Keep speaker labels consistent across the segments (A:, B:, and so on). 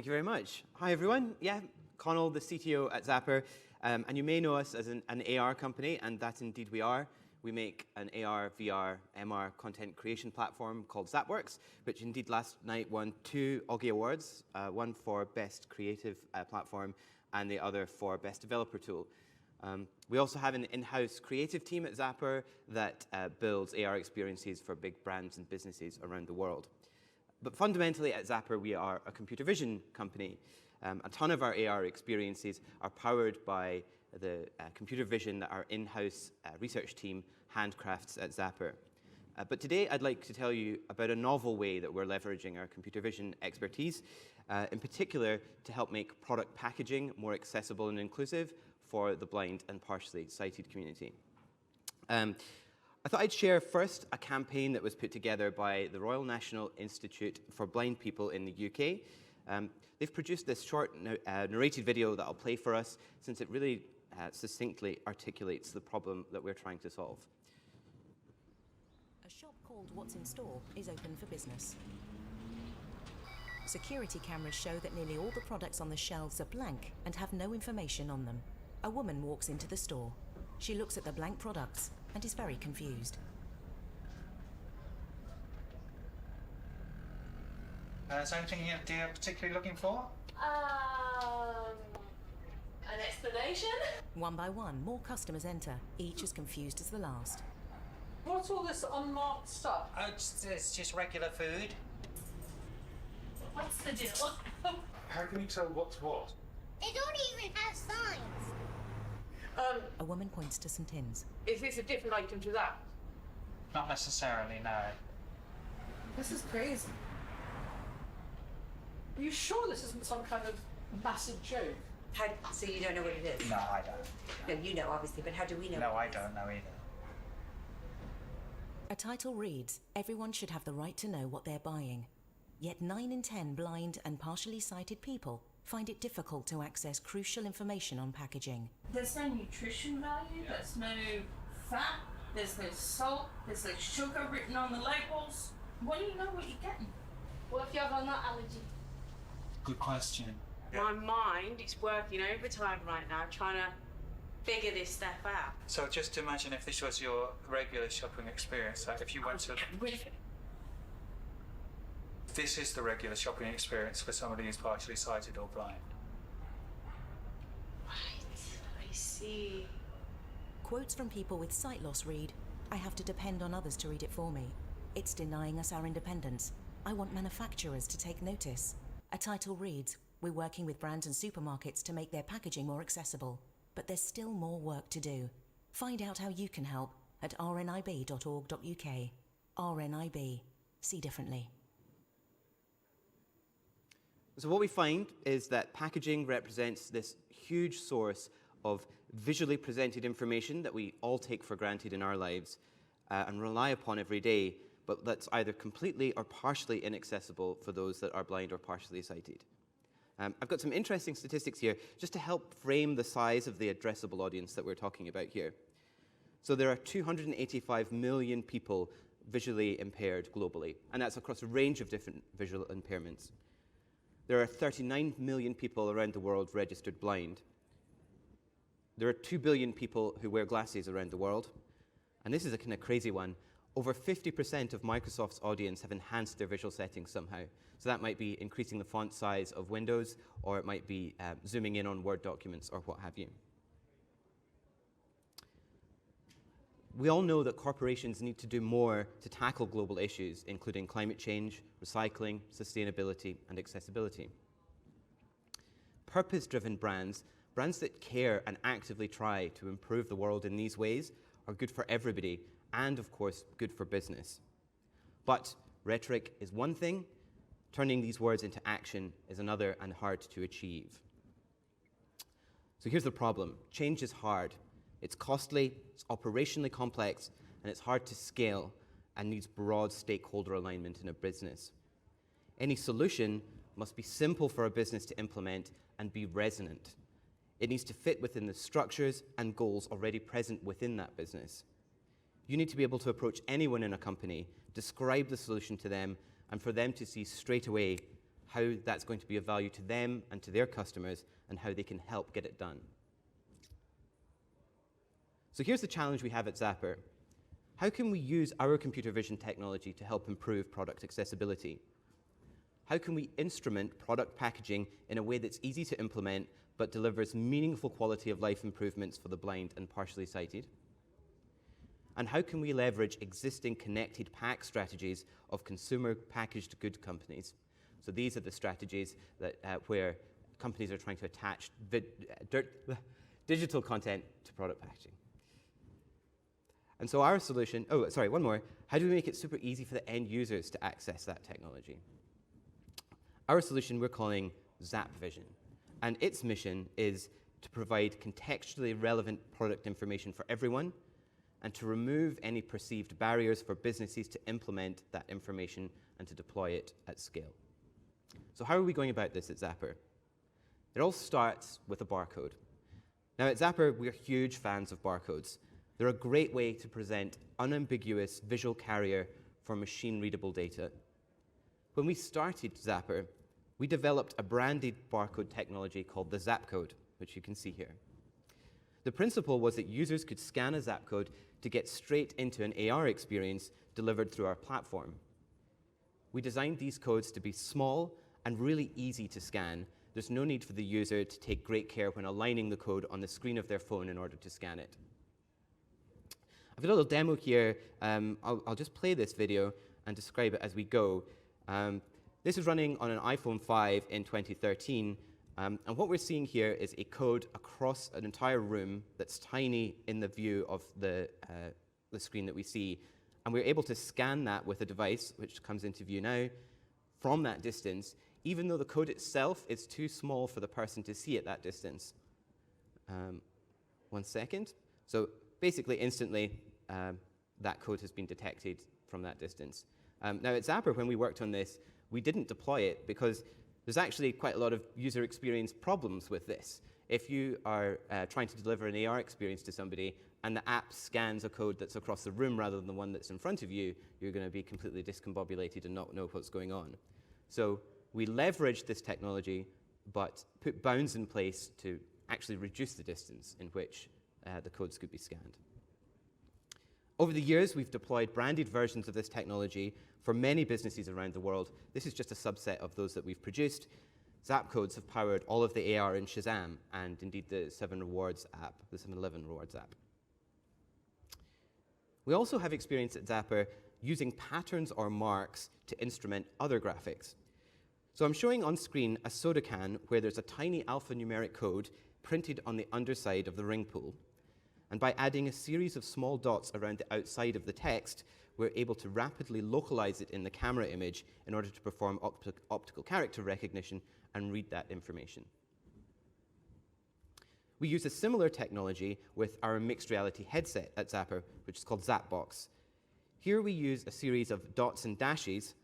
A: you very much. Hi, everyone. Yeah, Connell, the CTO at Zapper. And you may know us as an AR company, and that indeed we are. We make an AR, VR, MR content creation platform called ZapWorks, which indeed last night won 2 Augie Awards, one for Best Creative Platform and the other for Best Developer Tool. We also have an in-house creative team at Zapper that builds AR experiences for big brands and businesses around the world. But fundamentally at Zapper, we are a computer vision company. A ton of our AR experiences are powered by the computer vision that our in-house research team handcrafts at Zapper. But today, I'd like to tell you about a novel way that we're leveraging our computer vision expertise, in particular to help make product packaging more accessible and inclusive for the blind and partially sighted community. I thought I'd share first a campaign that was put together by the Royal National Institute for Blind People in the UK. They've produced this short narrated video that I'll play for us, since it really succinctly articulates the problem that we're trying to solve.
B: A shop called What's in Store is open for business. Security cameras show that nearly all the products on the shelves are blank and have no information on them. A woman walks into the store. She looks at the blank products and is very confused.
C: Is there anything you're particularly looking for?
D: An explanation?
B: One by one, more customers enter, each as confused as the last.
D: What's all this unmarked stuff?
C: It's just regular food.
D: What's the deal?
E: How can you tell what's what?
F: They don't even have signs.
B: A woman points to some tins.
D: Is this a different item to that?
C: Not necessarily, no.
D: This is crazy. Are you sure this isn't some kind of massive joke?
G: So you don't know what it is?
C: No, I don't.
G: No, you know, obviously, but how do we know?
C: No,
G: what
C: I
G: it is?
C: don't know either.
B: A title reads, "Everyone should have the right to know what they're buying." Yet 9 in 10 blind and partially sighted people find it difficult to access crucial information on packaging.
H: There's no nutrition value, there's no fat, there's no salt, there's no sugar written on the labels. What do you know what you're getting?
D: What if you have a nut allergy?
C: Good question.
I: My mind is working overtime right now trying to figure this stuff out.
C: So just imagine if this was your regular shopping experience. Like if you went to... This is the regular shopping experience for somebody who's partially sighted or blind.
I: Right, I see.
B: Quotes from people with sight loss read, "I have to depend on others to read it for me. It's denying us our independence. I want manufacturers to take notice." A title reads, "We're working with brands and supermarkets to make their packaging more accessible. But there's still more work to do. Find out how you can help at rnib.org.uk. RNIB. See differently."
A: So what we find is that packaging represents this huge source of visually presented information that we all take for granted in our lives and rely upon every day, but that's either completely or partially inaccessible for those that are blind or partially sighted. I've got some interesting statistics here just to help frame the size of the addressable audience that we're talking about here. So there are 285 million people visually impaired globally, and that's across a range of different visual impairments. There are 39 million people around the world registered blind. There are 2 billion people who wear glasses around the world. And this is a kind of crazy one. Over 50% of Microsoft's audience have enhanced their visual settings somehow. So that might be increasing the font size of Windows, or it might be zooming in on Word documents, or what have you. We all know that corporations need to do more to tackle global issues, including climate change, recycling, sustainability, and accessibility. Purpose-driven brands that care and actively try to improve the world in these ways, are good for everybody, and of course, good for business. But rhetoric is one thing, turning these words into action is another and hard to achieve. So here's the problem. Change is hard. It's costly, it's operationally complex, and it's hard to scale and needs broad stakeholder alignment in a business. Any solution must be simple for a business to implement and be resonant. It needs to fit within the structures and goals already present within that business. You need to be able to approach anyone in a company, describe the solution to them, and for them to see straight away how that's going to be of value to them and to their customers, and how they can help get it done. So here's the challenge we have at Zapper. How can we use our computer vision technology to help improve product accessibility? How can we instrument product packaging in a way that's easy to implement but delivers meaningful quality of life improvements for the blind and partially sighted? And how can we leverage existing connected pack strategies of consumer packaged good companies? So these are the strategies that, where companies are trying to attach digital content to product packaging. And so our solution, oh, sorry, one more. How do we make it super easy for the end users to access that technology? Our solution we're calling Zap Vision. And its mission is to provide contextually relevant product information for everyone and to remove any perceived barriers for businesses to implement that information and to deploy it at scale. So how are we going about this at Zapper? It all starts with a barcode. Now at Zapper, we're huge fans of barcodes. They're a great way to present unambiguous visual carrier for machine-readable data. When we started Zapper, we developed a branded barcode technology called the Zap Code, which you can see here. The principle was that users could scan a Zap code to get straight into an AR experience delivered through our platform. We designed these codes to be small and really easy to scan. There's no need for the user to take great care when aligning the code on the screen of their phone in order to scan it. I've got a little demo here. I'll just play this video and describe it as we go. This is running on an iPhone 5 in 2013. And what we're seeing here is a code across an entire room that's tiny in the view of the screen that we see. And we're able to scan that with a device, which comes into view now, from that distance, even though the code itself is too small for the person to see at that distance. 1 second. So basically, instantly, that code has been detected from that distance. Now, at Zapper, when we worked on this, we didn't deploy it because there's actually quite a lot of user experience problems with this. If you are trying to deliver an AR experience to somebody and the app scans a code that's across the room rather than the one that's in front of you, you're going to be completely discombobulated and not know what's going on. So we leveraged this technology, but put bounds in place to actually reduce the distance in which the codes could be scanned. Over the years, we've deployed branded versions of this technology for many businesses around the world. This is just a subset of those that we've produced. Zap codes have powered all of the AR in Shazam and indeed the 7-Eleven Rewards app. We also have experience at Zapper using patterns or marks to instrument other graphics. So I'm showing on screen a soda can where there's a tiny alphanumeric code printed on the underside of the ring pull. And by adding a series of small dots around the outside of the text, we're able to rapidly localize it in the camera image in order to perform optical character recognition and read that information. We use a similar technology with our mixed reality headset at Zapper, which is called Zapbox. Here we use a series of dots and dashes,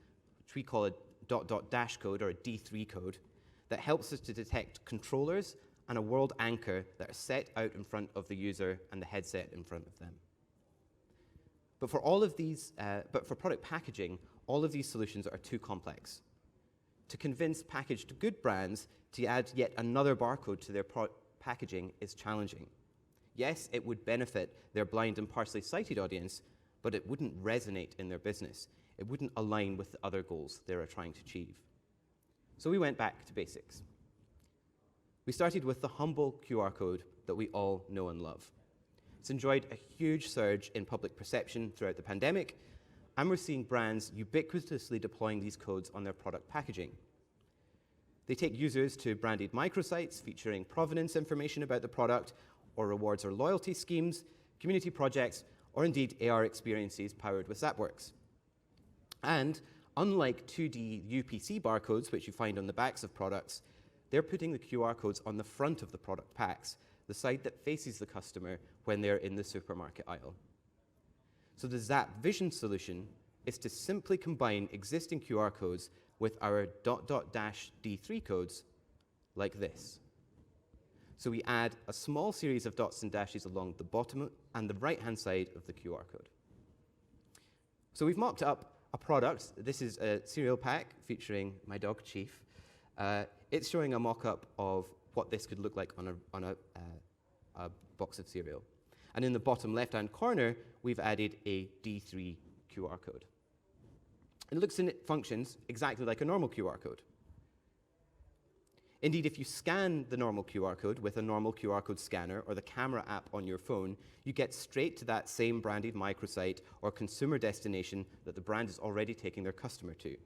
A: which we call a dot-dot-dash code or a D3 code, that helps us to detect controllers and a world anchor that are set out in front of the user and the headset in front of them. But for all of these, for product packaging, all of these solutions are too complex. To convince packaged good brands to add yet another barcode to their packaging is challenging. Yes, it would benefit their blind and partially sighted audience, but it wouldn't resonate in their business. It wouldn't align with the other goals they are trying to achieve. So we went back to basics. We started with the humble QR code that we all know and love. It's enjoyed a huge surge in public perception throughout the pandemic, and we're seeing brands ubiquitously deploying these codes on their product packaging. They take users to branded microsites featuring provenance information about the product, or rewards or loyalty schemes, community projects, or indeed AR experiences powered with Zapworks. And unlike 2D UPC barcodes, which you find on the backs of products, they're putting the QR codes on the front of the product packs, the side that faces the customer when they're in the supermarket aisle. So the Zap Vision solution is to simply combine existing QR codes with our dot-dot-dash D3 codes like this. So we add a small series of dots and dashes along the bottom and the right-hand side of the QR code. So we've mocked up a product. This is a cereal pack featuring my dog, Chief. It's showing a mock-up of what this could look like on a box of cereal. And in the bottom left-hand corner, we've added a D3 QR code. It looks and it functions exactly like a normal QR code. Indeed, if you scan the normal QR code with a normal QR code scanner or the camera app on your phone, you get straight to that same branded microsite or consumer destination that the brand is already taking their customer to.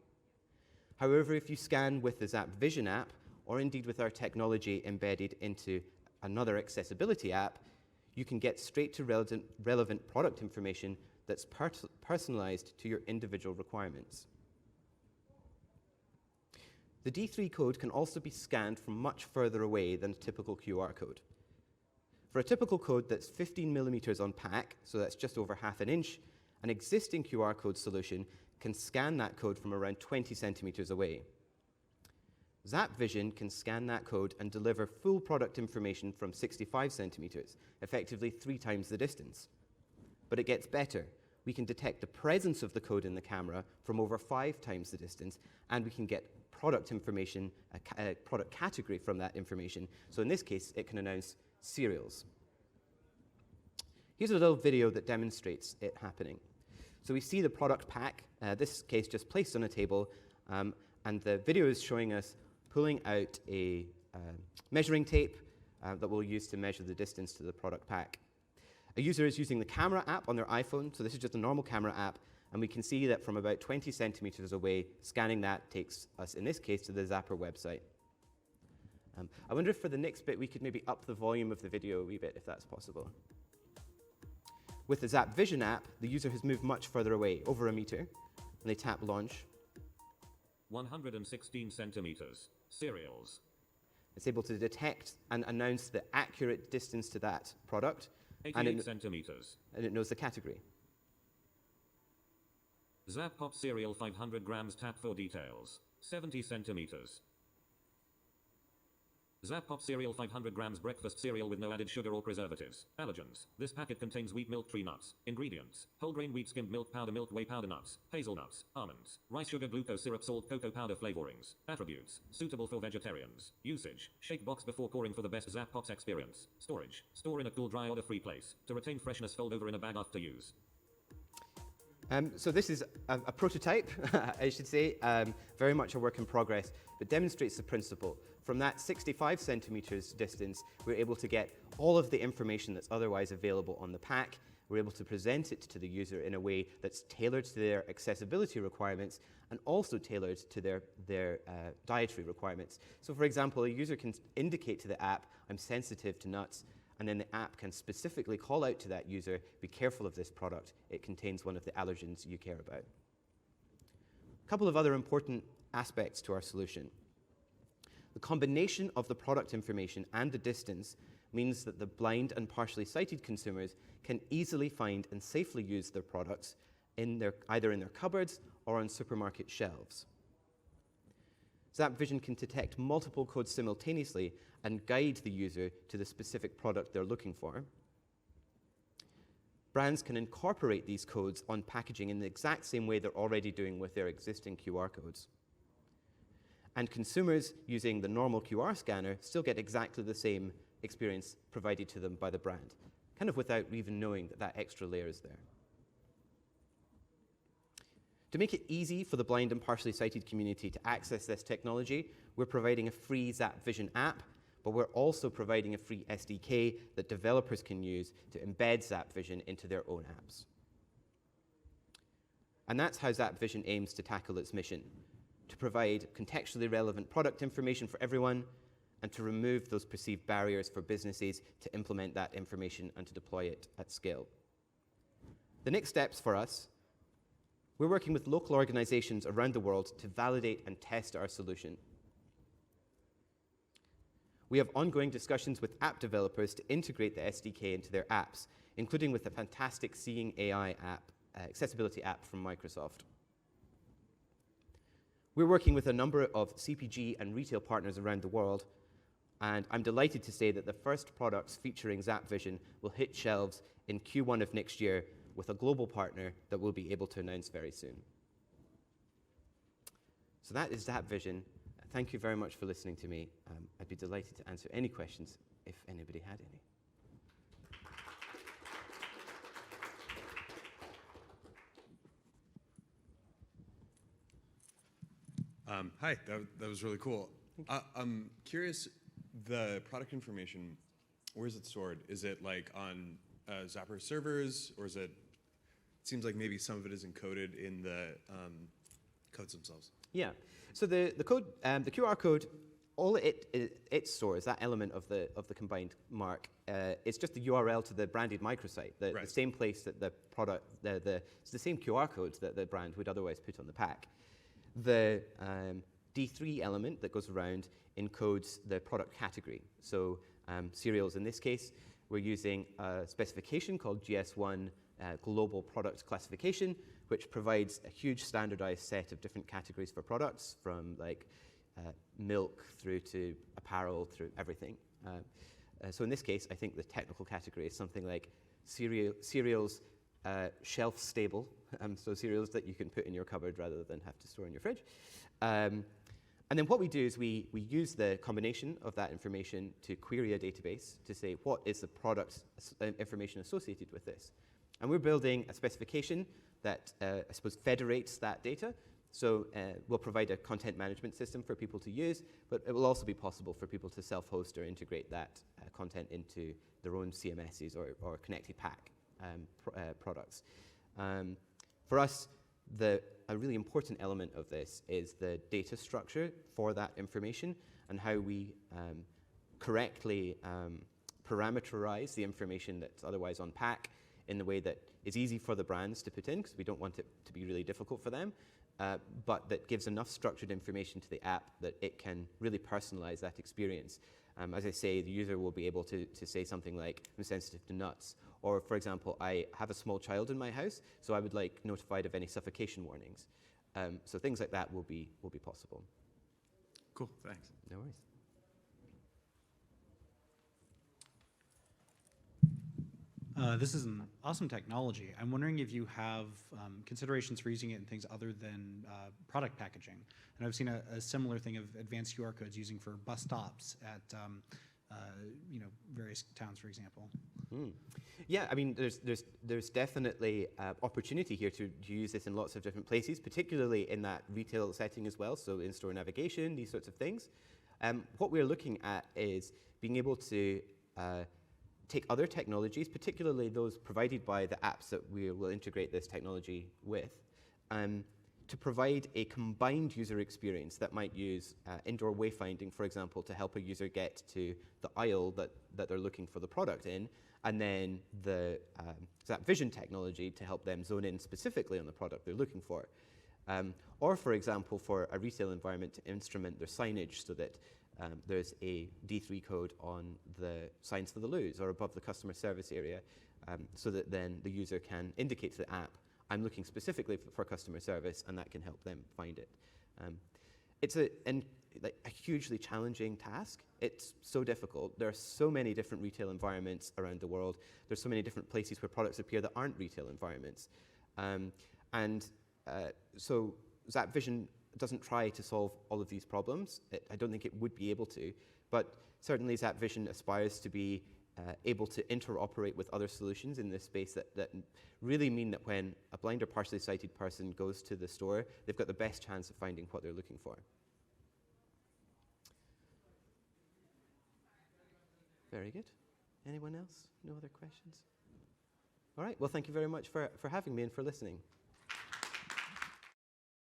A: However, if you scan with the Zap Vision app, or indeed with our technology embedded into another accessibility app, you can get straight to relevant product information that's personalized to your individual requirements. The D3 code can also be scanned from much further away than a typical QR code. For a typical code that's 15 millimeters on pack, so that's just over half an inch, an existing QR code solution can scan that code from around 20 centimeters away. Zap Vision can scan that code and deliver full product information from 65 centimeters, effectively 3 times the distance. But it gets better. We can detect the presence of the code in the camera from over 5 times the distance, and we can get product information, a product category from that information. So in this case, it can announce cereals. Here's a little video that demonstrates it happening. So we see the product pack, this case just placed on a table, and the video is showing us pulling out a measuring tape that we'll use to measure the distance to the product pack. A user is using the camera app on their iPhone, so this is just a normal camera app, and we can see that from about 20 centimeters away, scanning that takes us, in this case, to the Zapper website. I wonder if for the next bit we could maybe up the volume of the video a wee bit, if that's possible. With the Zap Vision app, the user has moved much further away, over a meter, and they tap launch.
J: 116 centimeters. Cereals.
A: It's able to detect and announce the accurate distance to that product.
J: 88 centimeters.
A: And it knows the category.
J: Zap Pop cereal 500 grams, tap for details. 70 centimeters. Zap Pop cereal 500 grams, breakfast cereal with no added sugar or preservatives. Allergens. This packet contains wheat milk, tree nuts. Ingredients: whole grain wheat, skimmed milk powder, milk whey powder, nuts, hazelnuts, almonds, rice sugar, glucose syrup, salt, cocoa powder flavorings. Attributes: suitable for vegetarians. Usage: shake box before pouring for the best Zap Pops experience. Storage: store in a cool, dry, odor-free place. To retain freshness, fold over in a bag after use.
A: So this is a prototype, I should say, very much a work in progress, but demonstrates the principle. From that 65 centimeters distance, we're able to get all of the information that's otherwise available on the pack. We're able to present it to the user in a way that's tailored to their accessibility requirements and also tailored to their dietary requirements. So for example, a user can indicate to the app, I'm sensitive to nuts, and then the app can specifically call out to that user, be careful of this product, it contains one of the allergens you care about. A couple of other important aspects to our solution. The combination of the product information and the distance means that the blind and partially sighted consumers can easily find and safely use their products either in their cupboards or on supermarket shelves. Zap Vision can detect multiple codes simultaneously and guide the user to the specific product they're looking for. Brands can incorporate these codes on packaging in the exact same way they're already doing with their existing QR codes. And consumers using the normal QR scanner still get exactly the same experience provided to them by the brand, kind of without even knowing that that extra layer is there. To make it easy for the blind and partially sighted community to access this technology, we're providing a free Zap Vision app, but we're also providing a free SDK that developers can use to embed Zap Vision into their own apps. And that's how Zap Vision aims to tackle its mission, to provide contextually relevant product information for everyone and to remove those perceived barriers for businesses to implement that information and to deploy it at scale. The next steps for us: we're working with local organizations around the world to validate and test our solution. We have ongoing discussions with app developers to integrate the SDK into their apps, including with the fantastic Seeing AI app, accessibility app from Microsoft. We're working with a number of CPG and retail partners around the world, and I'm delighted to say that the first products featuring Zap Vision will hit shelves in Q1 of next year with a global partner that we'll be able to announce very soon. So that is Zap Vision. thank you very much for listening to me. I'd be delighted to answer any questions if anybody had any.
K: Hi, that was really cool. I'm curious, the product information, where is it stored? Is it like on Zapper servers, or is it seems like maybe some of it is encoded in the codes themselves?
A: Yeah, so the code, the QR code, all it stores, that element of the combined mark, it's just the URL to the branded microsite, the same place that the product, it's the same QR codes that the brand would otherwise put on the pack. The D3 element that goes around encodes the product category. So cereals in this case, we're using a specification called GS1 Global Product Classification, which provides a huge standardized set of different categories for products, from like milk through to apparel, through everything. So in this case, I think the technical category is something like cereals shelf stable, so cereals that you can put in your cupboard rather than have to store in your fridge. And then what we do is we use the combination of that information to query a database to say what is the product information associated with this. And we're building a specification that, I suppose, federates that data. So we'll provide a content management system for people to use, but it will also be possible for people to self-host or integrate that content into their own CMSs or connected pack products. For us, a really important element of this is the data structure for that information and how we correctly parameterize the information that's otherwise on pack in the way that is easy for the brands to put in, because we don't want it to be really difficult for them, but that gives enough structured information to the app that it can really personalize that experience. As I say, the user will be able to say something like, I'm sensitive to nuts. Or, for example, I have a small child in my house, so I would like notified of any suffocation warnings. So things like that will be possible.
K: Cool, thanks.
A: No worries.
L: This is an awesome technology. I'm wondering if you have considerations for using it in things other than product packaging. And I've seen a similar thing of advanced QR codes using for bus stops at various towns, for example.
A: Yeah, I mean, there's definitely opportunity here to use this in lots of different places, particularly in that retail setting as well, so in-store navigation, these sorts of things. What we're looking at is being able to take other technologies, particularly those provided by the apps that we will integrate this technology with, to provide a combined user experience that might use indoor wayfinding, for example, to help a user get to the aisle that they're looking for the product in, and then the Zap Vision technology to help them zone in specifically on the product they're looking for. Or, for example, for a retail environment to instrument their signage so that there's a D3 code on the signs for the loos or above the customer service area, so that then the user can indicate to the app, I'm looking specifically for customer service, and that can help them find it. It's a hugely challenging task. It's so difficult. There are so many different retail environments around the world. There's so many different places where products appear that aren't retail environments. So Zap Vision doesn't try to solve all of these problems. I don't think it would be able to, but certainly Zap Vision aspires to be able to interoperate with other solutions in this space that really mean that when a blind or partially sighted person goes to the store, they've got the best chance of finding what they're looking for. Very good. Anyone else? No other questions? All right, well, thank you very much for having me and for listening.